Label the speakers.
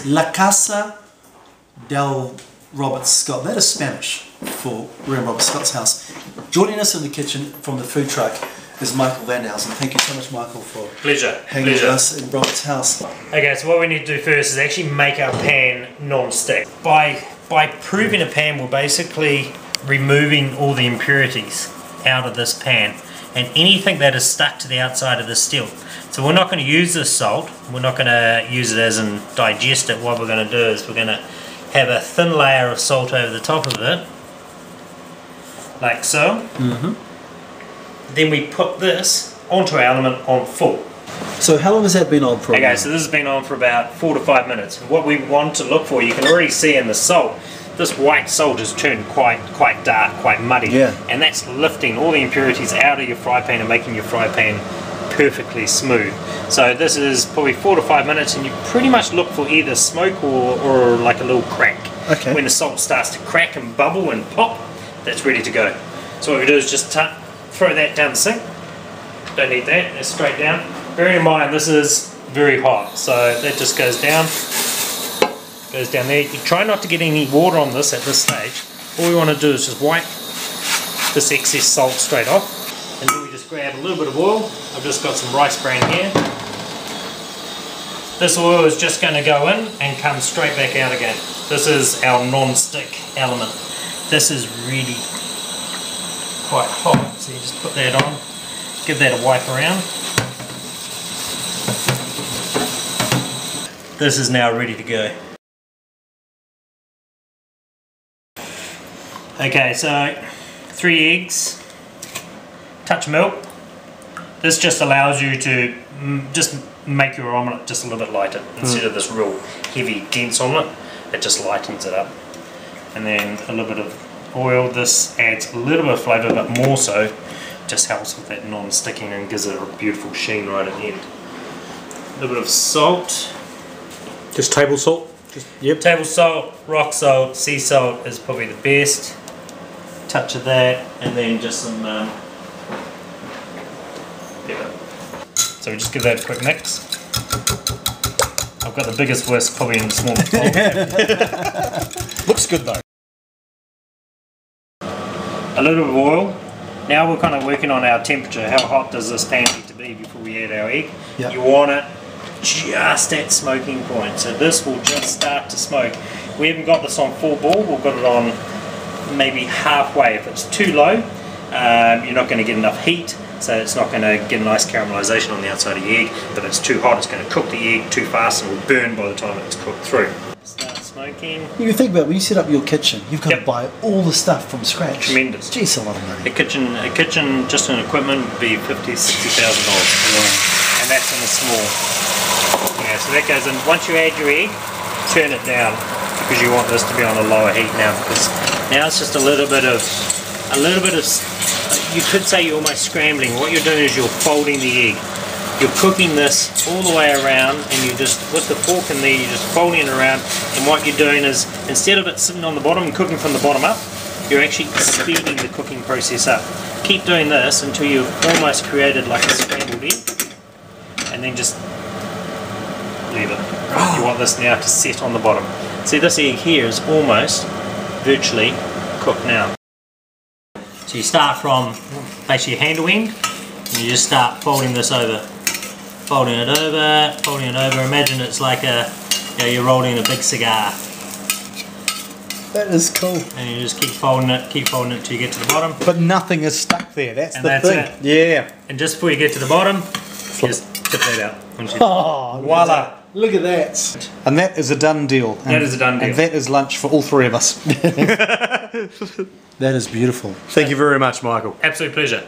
Speaker 1: La Casa del Robert Scott. That is Spanish for Reverend Robert Scott's house. Joining us in the kitchen from the food truck is Michael Van De Elzen. Thank you so much, Michael, for hanging with us in Robert's house.
Speaker 2: Okay, so what we need to do first is actually make our pan non-stick. By proving a pan, we're basically removing all the impurities out of this pan and anything that is stuck to the outside of the steel. So we're not going to use this salt, we're not going to use it as in digest it. What we're going to do is we're going to have a thin layer of salt over the top of it, like so. Then we put this onto our element on full.
Speaker 1: So how long has that been on for?
Speaker 2: Okay, so this has been on for about 4 to 5 minutes. And what we want to look for, you can already see in the salt, this white salt has turned quite dark, quite muddy.
Speaker 1: Yeah.
Speaker 2: And that's lifting all the impurities out of your fry pan and making your fry pan perfectly smooth. So this is probably 4 to 5 minutes, and you pretty much look for either smoke or like a little crack.
Speaker 1: Okay.
Speaker 2: When the salt starts to crack and bubble and pop, that's ready to go. So what we do is just throw that down the sink. Don't need that, it's straight down. Bearing in mind this is very hot, so that just goes down there. You try not to get any water on this at this stage. All we want to do is just wipe this excess salt straight off, and then we just grab a little bit of oil. I've just got some rice bran here. This oil is just going to go in and come straight back out again. This is our non-stick element. This is really quite hot, so you just put that on, give that a wipe around. This is now ready to go. Okay, so 3 eggs, touch of milk. This just allows you to just make your omelette just a little bit lighter instead of this real heavy, dense omelette. It just lightens it up. And then a little bit of oil. This adds a little bit of flavour, but more so just helps with that non-sticking and gives it a beautiful sheen right at the end. A little bit of salt.
Speaker 1: Just table salt?
Speaker 2: Yep. Table salt, rock salt, sea salt is probably the best. Touch of that, and then just some pepper. So we just give that a quick mix. I've got the biggest whisk probably in the smallest bowl.
Speaker 1: Looks good though.
Speaker 2: A little bit of oil. Now we're kind of working on our temperature. How hot does this pan need to be before we add our egg? Yep. You want it just at smoking point. So this will just start to smoke. We haven't got this on full ball, we've got it on maybe halfway. If it's too low, you're not going to get enough heat, so it's not going to get a nice caramelization on the outside of the egg. But if it's too hot, it's going to cook the egg too fast and will burn by the time it's cooked through. Start smoking.
Speaker 1: You think about it, when you set up your kitchen, you've got to buy all the stuff from scratch.
Speaker 2: Tremendous.
Speaker 1: Jeez, a lot of money.
Speaker 2: A kitchen just in equipment would be $50,000 to $60,000, and that's in a small. Yeah, so that goes in. Once you add your egg, turn it down, because you want this to be on a lower heat now, because now it's just a little bit of you could say you're almost scrambling. What you're doing is you're folding the egg. You're cooking this all the way around, and you just, with the fork in there, you're just folding it around, and what you're doing is, instead of it sitting on the bottom and cooking from the bottom up, you're actually speeding the cooking process up. Keep doing this until you've almost created like a scrambled egg, and then just leave it. You want this now to set on the bottom. See, this egg here is almost virtually cooked now. So you start from basically your handle end, and you just start folding this over. Folding it over, folding it over. Imagine it's like you're rolling a big cigar.
Speaker 1: That is cool.
Speaker 2: And you just keep folding it till you get to the bottom.
Speaker 1: But nothing is stuck there, that's the thing.
Speaker 2: It.
Speaker 1: Yeah.
Speaker 2: And just before you get to the bottom, just tip that out.
Speaker 1: Oh, voila. Look at that. And that is a done deal.
Speaker 2: That is a done deal.
Speaker 1: And that is lunch for all 3 of us. That is beautiful. Thank you very much, Michael.
Speaker 2: Absolute pleasure.